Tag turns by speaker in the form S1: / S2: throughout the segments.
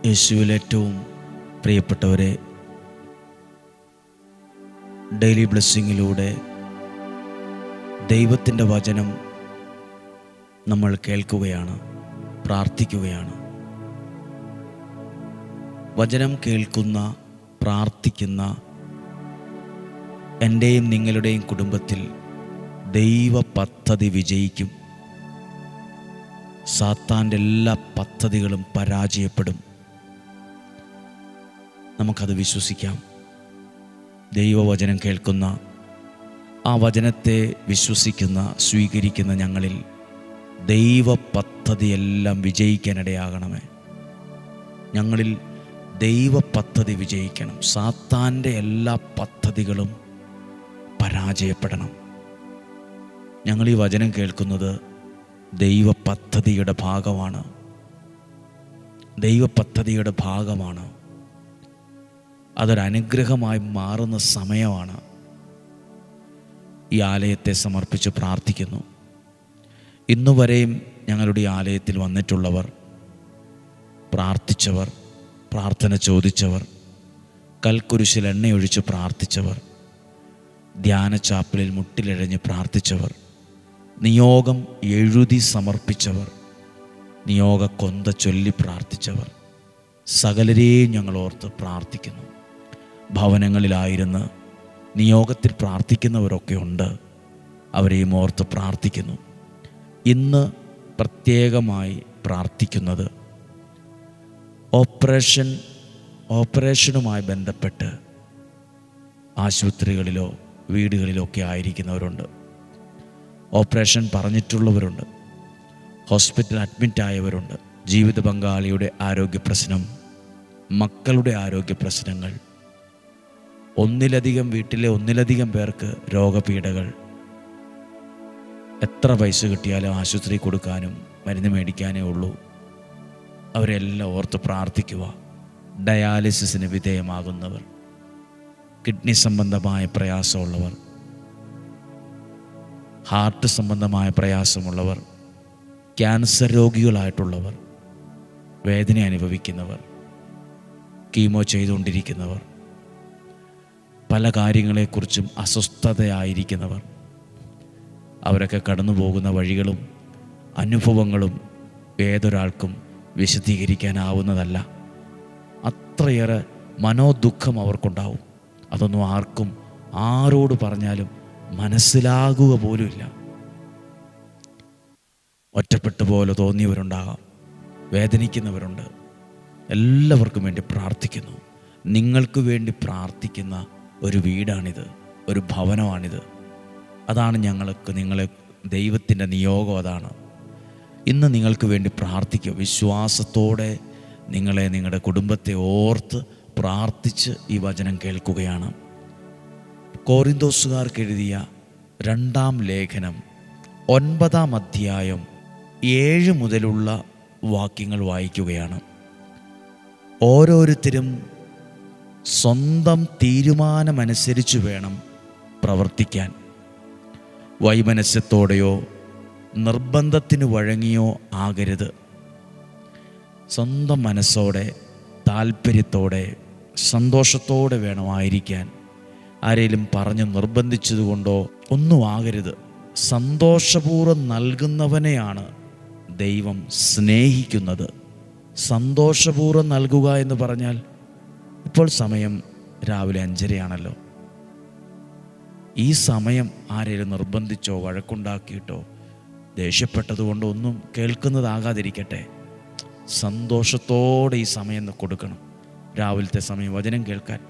S1: യേശുവിൽ ഏറ്റവും പ്രിയപ്പെട്ടവരെ, ഡെയിലി ബ്ലെസ്സിങ്ങിലൂടെ ദൈവത്തിൻ്റെ വചനം നമ്മൾ കേൾക്കുകയാണ്, പ്രാർത്ഥിക്കുകയാണ്. വചനം കേൾക്കുന്ന, പ്രാർത്ഥിക്കുന്ന എൻ്റെയും നിങ്ങളുടെയും കുടുംബത്തിൽ ദൈവ പദ്ധതി വിജയിക്കും. സാത്താൻ്റെ എല്ലാ പദ്ധതികളും പരാജയപ്പെടും. നമുക്കത് വിശ്വസിക്കാം. ദൈവവചനം കേൾക്കുന്ന, ആ വചനത്തെ വിശ്വസിക്കുന്ന, സ്വീകരിക്കുന്ന ഞങ്ങളിൽ ദൈവ പദ്ധതിയെല്ലാം വിജയിക്കാനിടയാകണമേ. ഞങ്ങളിൽ ദൈവ പദ്ധതി വിജയിക്കണം. സാത്താൻ്റെ എല്ലാ പദ്ധതികളും പരാജയപ്പെടണം. ഞങ്ങൾ ഈ വചനം കേൾക്കുന്നത് ദൈവ പദ്ധതിയുടെ ഭാഗമാണ്. ദൈവ പദ്ധതിയുടെ ഭാഗമാണ്. അതൊരനുഗ്രഹമായി മാറുന്ന സമയമാണ്. ഈ ആലയത്തെ സമർപ്പിച്ച് പ്രാർത്ഥിക്കുന്നു. ഇന്നുവരെയും ഞങ്ങളുടെ ആലയത്തിൽ വന്നിട്ടുള്ളവർ, പ്രാർത്ഥിച്ചവർ, പ്രാർത്ഥന ചോദിച്ചവർ, കൽക്കുരിശിൽ എണ്ണയൊഴിച്ച് പ്രാർത്ഥിച്ചവർ, ധ്യാന ചാപ്പലിൽ മുട്ടിലിഴഞ്ഞ് പ്രാർത്ഥിച്ചവർ, നിയോഗം എഴുതി സമർപ്പിച്ചവർ, നിയോഗ കൊന്ത ചൊല്ലി പ്രാർത്ഥിച്ചവർ, സകലരെയും ഞങ്ങൾ ഓർത്ത് പ്രാർത്ഥിക്കുന്നു. ഭവനങ്ങളിലായിരുന്ന് നിയോഗത്തിൽ പ്രാർത്ഥിക്കുന്നവരൊക്കെ ഉണ്ട്. അവരെയും ഓർത്ത് പ്രാർത്ഥിക്കുന്നു. ഇന്ന് പ്രത്യേകമായി പ്രാർത്ഥിക്കുന്നത് ഓപ്പറേഷനുമായി ബന്ധപ്പെട്ട് ആശുപത്രികളിലോ വീടുകളിലോ ഒക്കെ ആയിരിക്കുന്നവരുണ്ട്. ഓപ്പറേഷൻ പറഞ്ഞിട്ടുള്ളവരുണ്ട്. ഹോസ്പിറ്റൽ അഡ്മിറ്റായവരുണ്ട്. ജീവിത പങ്കാളിയുടെ ആരോഗ്യ പ്രശ്നം, മക്കളുടെ ആരോഗ്യ പ്രശ്നങ്ങൾ, വീട്ടിലെ ഒന്നിലധികം പേർക്ക് രോഗപീഠകൾ, എത്ര പൈസ കിട്ടിയാലും ആശുപത്രി കൊടുക്കാനും മരുന്ന് മേടിക്കാനേ ഉള്ളൂ. അവരെല്ലാം ഓർത്ത് പ്രാർത്ഥിക്കുക. ഡയാലിസിസിന് വിധേയമാകുന്നവർ, കിഡ്നി സംബന്ധമായ പ്രയാസമുള്ളവർ, ഹാർട്ട് സംബന്ധമായ പ്രയാസമുള്ളവർ, ക്യാൻസർ രോഗികളായിട്ടുള്ളവർ, വേദന അനുഭവിക്കുന്നവർ, കീമോ ചെയ്തുകൊണ്ടിരിക്കുന്നവർ, പല കാര്യങ്ങളെക്കുറിച്ചും അസ്വസ്ഥതയായിരിക്കുന്നവർ, അവരൊക്കെ കടന്നു പോകുന്ന വഴികളും അനുഭവങ്ങളും ഏതൊരാൾക്കും വിശദീകരിക്കാനാവുന്നതല്ല. അത്രയേറെ മനോദുഃഖം അവർക്കുണ്ടാവും. അതൊന്നും ആർക്കും ആരോട് പറഞ്ഞാലും മനസ്സിലാകുക പോലുമില്ല. ഒറ്റപ്പെട്ടു പോലെ തോന്നിയവരുണ്ടാകാം, വേദനിക്കുന്നവരുണ്ട്. എല്ലാവർക്കും വേണ്ടി പ്രാർത്ഥിക്കുന്നു. നിങ്ങൾക്ക് വേണ്ടി പ്രാർത്ഥിക്കുന്ന ഒരു വീടാണിത്, ഒരു ഭവനമാണിത്. അതാണ് നിങ്ങളെ ദൈവത്തിൻ്റെ നിയോഗം. അതാണ് ഇന്ന് നിങ്ങൾക്ക് വേണ്ടി പ്രാർത്ഥിക്കുക. വിശ്വാസത്തോടെ നിങ്ങളുടെ കുടുംബത്തെ ഓർത്ത് പ്രാർത്ഥിച്ച് ഈ വചനം കേൾക്കുകയാണ്. കോരിന്തോസുകാർക്ക് എഴുതിയ 2-ാം ലേഖനം 9-ാം അധ്യായം 7 മുതലുള്ള വാക്യങ്ങൾ വായിക്കുകയാണ്. ഓരോരുത്തരും സ്വന്തം തീരുമാനമനുസരിച്ച് വേണം പ്രവർത്തിക്കാൻ. വൈമനസ്യത്തോടെയോ നിർബന്ധത്തിന് വഴങ്ങിയോ ആകരുത്. സ്വന്തം മനസ്സോടെ, താല്പര്യത്തോടെ, സന്തോഷത്തോടെ വേണമായിരിക്കാൻ. ആരെങ്കിലും പറഞ്ഞ് നിർബന്ധിച്ചതുകൊണ്ടോ ഒന്നും ആകരുത്. സന്തോഷപൂർവ്വം നൽകുന്നവനെയാണ് ദൈവം സ്നേഹിക്കുന്നത്. സന്തോഷപൂർവ്വം നൽകുക എന്ന് പറഞ്ഞാൽ, ഇപ്പോൾ സമയം രാവിലെ 5:30 ഈ സമയം ആരെങ്കിലും നിർബന്ധിച്ചോ വഴക്കുണ്ടാക്കിയിട്ടോ ദേഷ്യപ്പെട്ടതുകൊണ്ടോ ഒന്നും കേൾക്കുന്നതാകാതിരിക്കട്ടെ. സന്തോഷത്തോടെ ഈ സമയം കൊടുക്കണം. രാവിലത്തെ സമയം വചനം കേൾക്കാൻ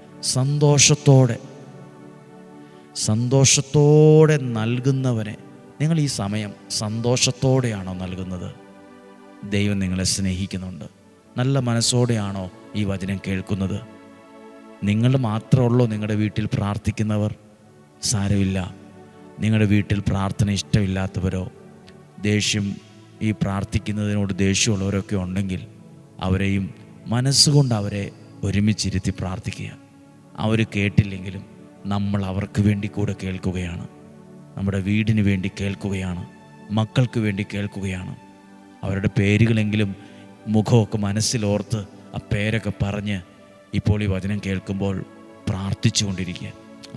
S1: സന്തോഷത്തോടെ നൽകുന്നവനെ, നിങ്ങൾ ഈ സമയം സന്തോഷത്തോടെയാണോ നൽകുന്നത്? ദൈവം നിങ്ങളെ സ്നേഹിക്കുന്നുണ്ട്. നല്ല മനസ്സോടെയാണോ ഈ വചനം കേൾക്കുന്നത്? നിങ്ങൾ മാത്രമുള്ളൂ നിങ്ങളുടെ വീട്ടിൽ പ്രാർത്ഥിക്കുന്നവർ? സാരമില്ല. നിങ്ങളുടെ വീട്ടിൽ പ്രാർത്ഥന ഇഷ്ടമില്ലാത്തവരോ ഈ പ്രാർത്ഥിക്കുന്നതിനോട് ദേഷ്യമുള്ളവരൊക്കെ ഉണ്ടെങ്കിൽ അവരെയും മനസ്സുകൊണ്ട് അവരെ ഒരുമിച്ചിരുത്തി പ്രാർത്ഥിക്കുക. അവർ കേട്ടില്ലെങ്കിലും നമ്മൾ അവർക്ക് വേണ്ടി കൂടെ കേൾക്കുകയാണ്. നമ്മുടെ വീടിന് വേണ്ടി കേൾക്കുകയാണ്. മക്കൾക്ക് വേണ്ടി കേൾക്കുകയാണ്. അവരുടെ പേരുകളെങ്കിലും മുഖമൊക്കെ മനസ്സിലോർത്ത് ആ പേരൊക്കെ പറഞ്ഞ് ഇപ്പോൾ ഈ വചനം കേൾക്കുമ്പോൾ പ്രാർത്ഥിച്ചു കൊണ്ടിരിക്കുക.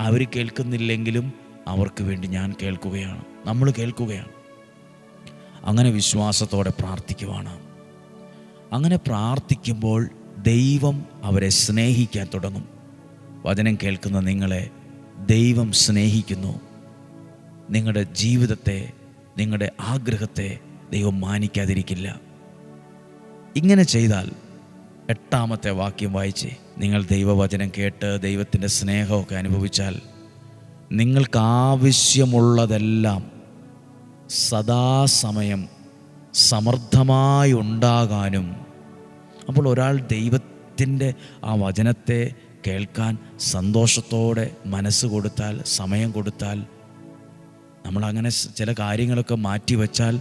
S1: അവർ കേൾക്കുന്നില്ലെങ്കിലും അവർക്ക് വേണ്ടി ഞാൻ കേൾക്കുകയാണ്, നമ്മൾ കേൾക്കുകയാണ്. അങ്ങനെ വിശ്വാസത്തോടെ പ്രാർത്ഥിക്കുവാണ്. അങ്ങനെ പ്രാർത്ഥിക്കുമ്പോൾ ദൈവം അവരെ സ്നേഹിക്കാൻ തുടങ്ങും. വചനം കേൾക്കുന്ന നിങ്ങളെ ദൈവം സ്നേഹിക്കുന്നു. നിങ്ങളുടെ ജീവിതത്തെ, നിങ്ങളുടെ ആഗ്രഹത്തെ ദൈവം മാനിക്കാതിരിക്കില്ല. ഇങ്ങനെ ചെയ്താൽ 8-ാമത്തെ വാക്യം വായിച്ചേ. നിങ്ങൾ ദൈവവചനം കേട്ട് ദൈവത്തിൻ്റെ സ്നേഹമൊക്കെ അനുഭവിച്ചാൽ നിങ്ങൾക്ക് ആവശ്യമുള്ളതെല്ലാം സദാസമയം സമൃദ്ധമായി ഉണ്ടാകാനും. അപ്പോൾ ഒരാൾ ദൈവത്തിൻ്റെ ആ വചനത്തെ കേൾക്കാൻ സന്തോഷത്തോടെ മനസ്സ് കൊടുത്താൽ, സമയം കൊടുത്താൽ, നമ്മളങ്ങനെ ചില കാര്യങ്ങളൊക്കെ മാറ്റിവെച്ചാൽ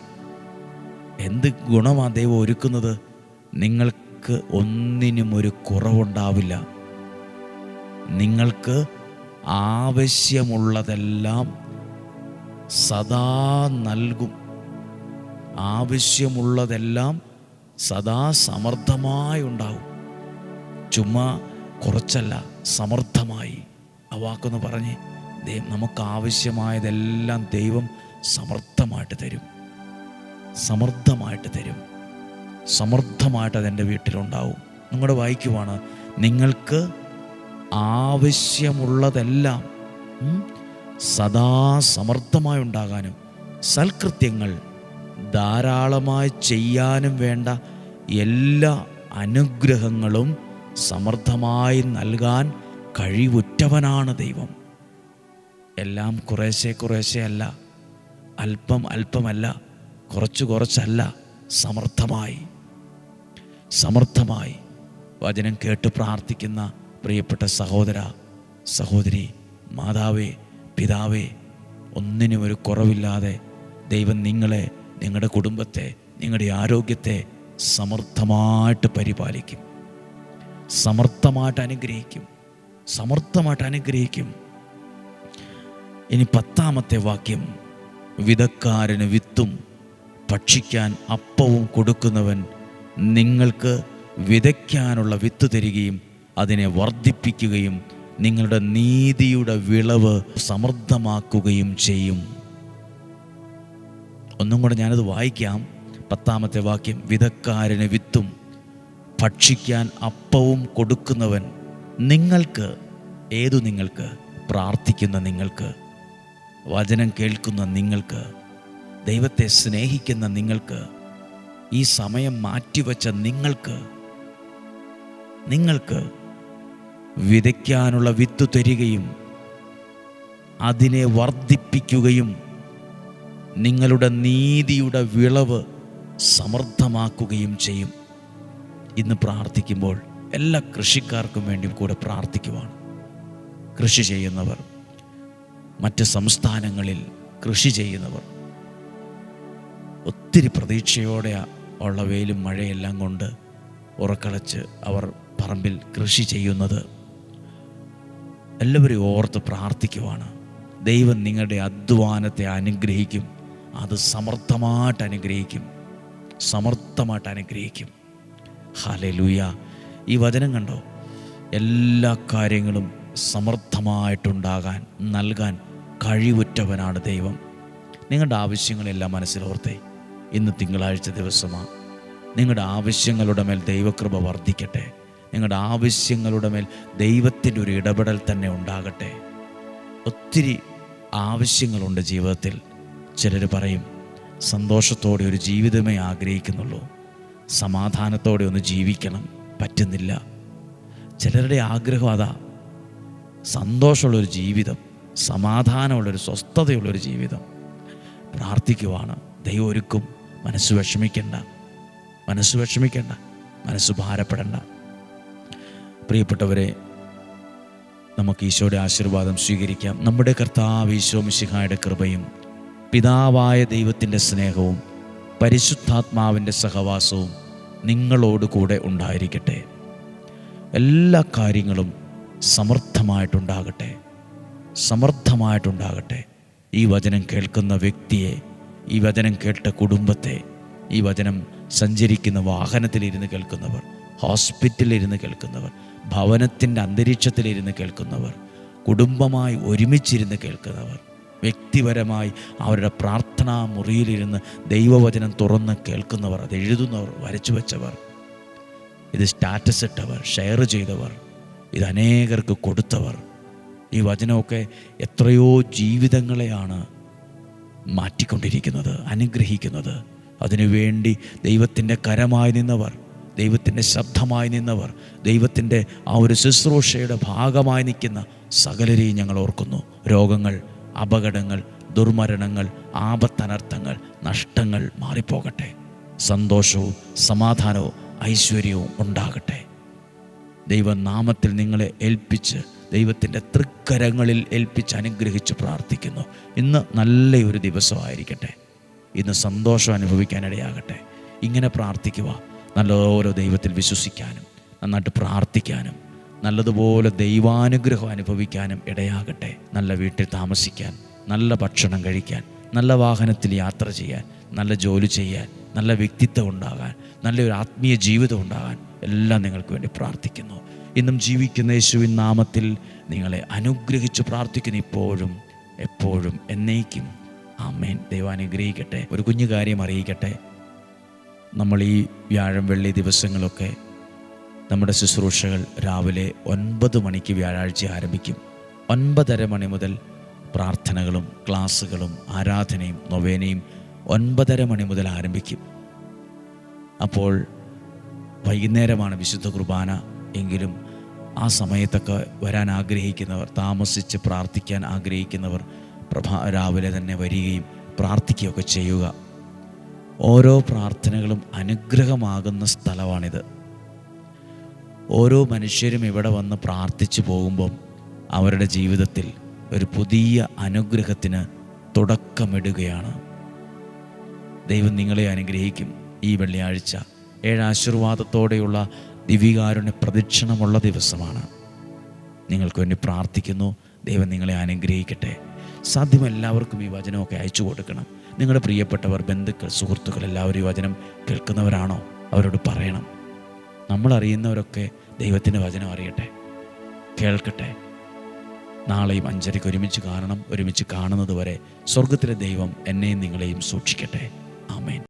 S1: എന്ത് ഗുണമാണ് ദൈവം ഒരുക്കുന്നത്? നിങ്ങൾക്ക് ഒന്നിനും ഒരു കുറവുണ്ടാവില്ല. നിങ്ങൾക്ക് ആവശ്യമുള്ളതെല്ലാം സദാ നൽകും. ആവശ്യമുള്ളതെല്ലാം സദാ സമൃദ്ധമായി ഉണ്ടാവും. ചുമ്മാ കുറച്ചല്ല, സമൃദ്ധമായി. ആ വാക്കൊന്ന് പറഞ്ഞ്, നമുക്ക് ആവശ്യമായതെല്ലാം ദൈവം സമൃദ്ധമായിട്ട് തരും. സമൃദ്ധമായിട്ട് തരും. സമൃദ്ധമായിട്ട് അതെൻ്റെ വീട്ടിലുണ്ടാവും. നിങ്ങളുടെ വായിക്കുവാണ്, നിങ്ങൾക്ക് ആവശ്യമുള്ളതെല്ലാം സദാ സമൃദ്ധമായി ഉണ്ടാകാനും സൽകൃത്യങ്ങൾ ധാരാളമായി ചെയ്യാനും വേണ്ട എല്ലാ അനുഗ്രഹങ്ങളും സമൃദ്ധമായി നൽകാൻ കഴിവുറ്റവനാണ് ദൈവം. എല്ലാം കുറേശ്ശെ കുറേശ്ശെ അല്ല, അല്പം അല്പമല്ല, കുറച്ചല്ല, സമൃദ്ധമായി. സമൃദ്ധമായി വചനം കേട്ട് പ്രാർത്ഥിക്കുന്ന പ്രിയപ്പെട്ട സഹോദര, സഹോദരി, മാതാവേ, പിതാവേ, ഒന്നിനും ഒരു കുറവില്ലാതെ ദൈവം നിങ്ങളെ, നിങ്ങളുടെ കുടുംബത്തെ, നിങ്ങളുടെ ആരോഗ്യത്തെ സമൃദ്ധമായിട്ട് പരിപാലിക്കും. സമൃദ്ധമായിട്ട് അനുഗ്രഹിക്കും. സമൃദ്ധമായിട്ട് അനുഗ്രഹിക്കും. ഇനി 10-ാമത്തെ വാക്യം, വിതക്കാരന് വിത്തും ഭക്ഷിക്കാൻ അപ്പവും കൊടുക്കുന്നവൻ നിങ്ങൾക്ക് വിതയ്ക്കാനുള്ള വിത്ത് തരികയും അതിനെ വർദ്ധിപ്പിക്കുകയും നിങ്ങളുടെ നീതിയുടെ വിളവ് സമൃദ്ധമാക്കുകയും ചെയ്യും. ഒന്നും കൂടെ ഞാനത് വായിക്കാം. 10-ാമത്തെ വാക്യം, വിതക്കാരന് വിത്തും ഭക്ഷിക്കാൻ അപ്പവും കൊടുക്കുന്നവൻ നിങ്ങൾക്ക്, ഏതു നിങ്ങൾക്ക്? പ്രാർത്ഥിക്കുന്ന നിങ്ങൾക്ക്, വചനം കേൾക്കുന്ന നിങ്ങൾക്ക്, ദൈവത്തെ സ്നേഹിക്കുന്ന നിങ്ങൾക്ക്, ഈ സമയം മാറ്റിവെച്ച നിങ്ങൾക്ക് വിതയ്ക്കാനുള്ള വിത്ത് തരികയും അതിനെ വർദ്ധിപ്പിക്കുകയും നിങ്ങളുടെ നീതിയുടെ വിളവ് സമൃദ്ധമാക്കുകയും ചെയ്യും. ഇന്ന് പ്രാർത്ഥിക്കുമ്പോൾ എല്ലാ കൃഷിക്കാർക്കും വേണ്ടി കൂടെ പ്രാർത്ഥിക്കുവാണ്. കൃഷി ചെയ്യുന്നവർ, മറ്റ് സംസ്ഥാനങ്ങളിൽ കൃഷി ചെയ്യുന്നവർ, ഒത്തിരി പ്രതീക്ഷയോടെ ഉള്ള വെയിലും മഴയെല്ലാം കൊണ്ട് ഉറക്കളച്ച് അവർ പറമ്പിൽ കൃഷി ചെയ്യുന്നത്, എല്ലാവരും ഓർത്ത് പ്രാർത്ഥിക്കുവാണ്. ദൈവം നിങ്ങളുടെ അധ്വാനത്തെ അനുഗ്രഹിക്കും. അത് സമൃദ്ധമായിട്ട് അനുഗ്രഹിക്കും. സമൃദ്ധമായിട്ട് അനുഗ്രഹിക്കും. ഹല്ലേലൂയ. ഈ വചനം കണ്ടോ? എല്ലാ കാര്യങ്ങളും സമൃദ്ധമായിട്ടുണ്ടാകാൻ, നൽകാൻ കഴിവുറ്റവനാണ് ദൈവം. നിങ്ങളുടെ ആവശ്യങ്ങളെല്ലാം മനസ്സിലോർത്തേ. ഇന്ന് തിങ്കളാഴ്ച ദിവസമാണ്. നിങ്ങളുടെ ആവശ്യങ്ങളുടെ മേൽ ദൈവകൃപ വർദ്ധിക്കട്ടെ. നിങ്ങളുടെ ആവശ്യങ്ങളുടെ മേൽ ദൈവത്തിൻ്റെ ഒരു ഇടപെടൽ തന്നെ ഉണ്ടാകട്ടെ. ഒത്തിരി ആവശ്യങ്ങളുണ്ട് ജീവിതത്തിൽ. ചിലർ പറയും, സന്തോഷത്തോടെ ഒരു ജീവിതമേ ആഗ്രഹിക്കുന്നുള്ളൂ, സമാധാനത്തോടെ ഒന്ന് ജീവിക്കണം, പറ്റുന്നില്ല. ചിലരുടെ ആഗ്രഹം അതാ, സന്തോഷമുള്ളൊരു ജീവിതം, സമാധാനമുള്ളൊരു, സ്വസ്ഥതയുള്ളൊരു ജീവിതം. പ്രാർത്ഥിക്കുവാണ്, ദൈവം ഒരുക്കും. മനസ്സ് വിഷമിക്കണ്ട, മനസ്സ് ഭാരപ്പെടണ്ട. പ്രിയപ്പെട്ടവരെ, നമുക്ക് ഈശോയുടെ ആശീർവാദം സ്വീകരിക്കാം. നമ്മുടെ കർത്താവ് ഈശോ മിശിഹായുടെ കൃപയും പിതാവായ ദൈവത്തിൻ്റെ സ്നേഹവും പരിശുദ്ധാത്മാവിൻ്റെ സഹവാസവും നിങ്ങളോടുകൂടെ ഉണ്ടായിരിക്കട്ടെ. എല്ലാ കാര്യങ്ങളും സമൃദ്ധമായിട്ടുണ്ടാകട്ടെ. ഈ വചനം കേൾക്കുന്ന വ്യക്തിയെ, ഈ വചനം കേട്ട കുടുംബത്തെ, ഈ വചനം സഞ്ചരിക്കുന്ന വാഹനത്തിലിരുന്ന് കേൾക്കുന്നവർ ഹോസ്പിറ്റലിലിരുന്ന് കേൾക്കുന്നവർ, ഭവനത്തിൻ്റെ അന്തരീക്ഷത്തിലിരുന്ന് കേൾക്കുന്നവർ, കുടുംബമായി ഒരുമിച്ചിരുന്ന് കേൾക്കുന്നവർ, വ്യക്തിപരമായി അവരുടെ പ്രാർത്ഥനാ മുറിയിലിരുന്ന് ദൈവവചനം തുറന്ന് കേൾക്കുന്നവർ, അത് എഴുതുന്നവർ, വരച്ചു വെച്ചവർ, ഇത് സ്റ്റാറ്റസ് ഇട്ടവർ, ഷെയർ ചെയ്തവർ, ഇത് അനേകർക്ക് കൊടുത്തവർ, ഈ വചനമൊക്കെ എത്രയോ ജീവിതങ്ങളെയാണ് മാറ്റിക്കൊണ്ടിരിക്കുന്നത്, അനുഗ്രഹിക്കുന്നത്. അതിനുവേണ്ടി ദൈവത്തിൻ്റെ കരമായി നിന്നവർ, ദൈവത്തിൻ്റെ ശബ്ദമായി നിന്നവർ, ദൈവത്തിൻ്റെ ആ ഒരു ശുശ്രൂഷയുടെ ഭാഗമായി നിൽക്കുന്ന സകലരെയും ഞങ്ങൾ ഓർക്കുന്നു. രോഗങ്ങൾ, അപകടങ്ങൾ, ദുർമരണങ്ങൾ, ആപത്തനർത്ഥങ്ങൾ, നഷ്ടങ്ങൾ മാറിപ്പോകട്ടെ. സന്തോഷവും സമാധാനവും ഐശ്വര്യവും ഉണ്ടാകട്ടെ. ദൈവനാമത്തിൽ നിങ്ങളെ ഏൽപ്പിച്ച്, ദൈവത്തിൻ്റെ തൃക്കരങ്ങളിൽ ഏൽപ്പിച്ച് അനുഗ്രഹിച്ച് പ്രാർത്ഥിക്കുന്നു. ഇന്ന് നല്ലൊരു ദിവസമായിരിക്കട്ടെ. ഇന്ന് സന്തോഷം അനുഭവിക്കാനിടയാകട്ടെ. ഇങ്ങനെ പ്രാർത്ഥിക്കുക. നല്ലപോലെ ദൈവത്തിൽ വിശ്വസിക്കാനും നന്നായിട്ട് പ്രാർത്ഥിക്കാനും നല്ലതുപോലെ ദൈവാനുഗ്രഹം അനുഭവിക്കാനും ഇടയാകട്ടെ. നല്ല വീട്ടിൽ താമസിക്കാൻ, നല്ല ഭക്ഷണം കഴിക്കാൻ, നല്ല വാഹനത്തിൽ യാത്ര ചെയ്യാൻ, നല്ല ജോലി ചെയ്യാൻ, നല്ല വ്യക്തിത്വം ഉണ്ടാകാൻ, നല്ലൊരു ആത്മീയ ജീവിതം ഉണ്ടാകാൻ എല്ലാം നിങ്ങൾക്ക് വേണ്ടി പ്രാർത്ഥിക്കുന്നു. ഇന്നും ജീവിക്കുന്ന യേശുവിൻ നാമത്തിൽ നിങ്ങളെ അനുഗ്രഹിച്ച് പ്രാർത്ഥിക്കുന്നു, ഇപ്പോഴും എപ്പോഴും എന്നേക്കും. ആമേൻ. ദൈവം അനുഗ്രഹിക്കട്ടെ. ഒരു കുഞ്ഞു കാര്യം അറിയിക്കട്ടെ. നമ്മൾ ഈ വ്യാഴം വെള്ളി ദിവസങ്ങളൊക്കെ നമ്മുടെ ശുശ്രൂഷകൾ രാവിലെ 9 മണിക്ക് വ്യാഴാഴ്ച ആരംഭിക്കും. 9:30 മണി മുതൽ പ്രാർത്ഥനകളും ക്ലാസ്സുകളും ആരാധനയും നൊവേനയും 9:30 മണി മുതൽ ആരംഭിക്കും. അപ്പോൾ വൈകുന്നേരമാണ് വിശുദ്ധ കുർബാന എങ്കിലും ആ സമയത്തൊക്കെ വരാൻ ആഗ്രഹിക്കുന്നവർ, താമസിച്ച് പ്രാർത്ഥിക്കാൻ ആഗ്രഹിക്കുന്നവർ രാവിലെ തന്നെ വരികയും പ്രാർത്ഥിക്കുകയൊക്കെ ചെയ്യുക. ഓരോ പ്രാർത്ഥനകളും അനുഗ്രഹമാകുന്ന സ്ഥലമാണിത്. ഓരോ മനുഷ്യരും ഇവിടെ വന്ന് പ്രാർത്ഥിച്ചു പോകുമ്പം അവരുടെ ജീവിതത്തിൽ ഒരു പുതിയ അനുഗ്രഹത്തിന് തുടക്കമിടുകയാണ്. ദൈവം നിങ്ങളെ അനുഗ്രഹിക്കും. ഈ വെള്ളിയാഴ്ച 7 ആശീർവാദത്തോടെയുള്ള ദിവ്യകാരുണ്യ പ്രദക്ഷിണമുള്ള ദിവസമാണ്. നിങ്ങൾക്ക് വേണ്ടി പ്രാർത്ഥിക്കുന്നു. ദൈവം നിങ്ങളെ അനുഗ്രഹിക്കട്ടെ. സാധ്യമെല്ലാവർക്കും ഈ വചനമൊക്കെ അയച്ചു കൊടുക്കണം. നിങ്ങളുടെ പ്രിയപ്പെട്ടവർ, ബന്ധുക്കൾ, സുഹൃത്തുക്കൾ എല്ലാവരും ഈ വചനം കേൾക്കുന്നവരാണോ? അവരോട് പറയണം. നമ്മളറിയുന്നവരൊക്കെ ദൈവത്തിൻ്റെ വചനം അറിയട്ടെ, കേൾക്കട്ടെ. നാളെയും 5:30 ഒരുമിച്ച് കാണണം. ഒരുമിച്ച് കാണുന്നത് വരെ സ്വർഗത്തിലെ ദൈവം എന്നെയും നിങ്ങളെയും സൂക്ഷിക്കട്ടെ. ആമേൻ.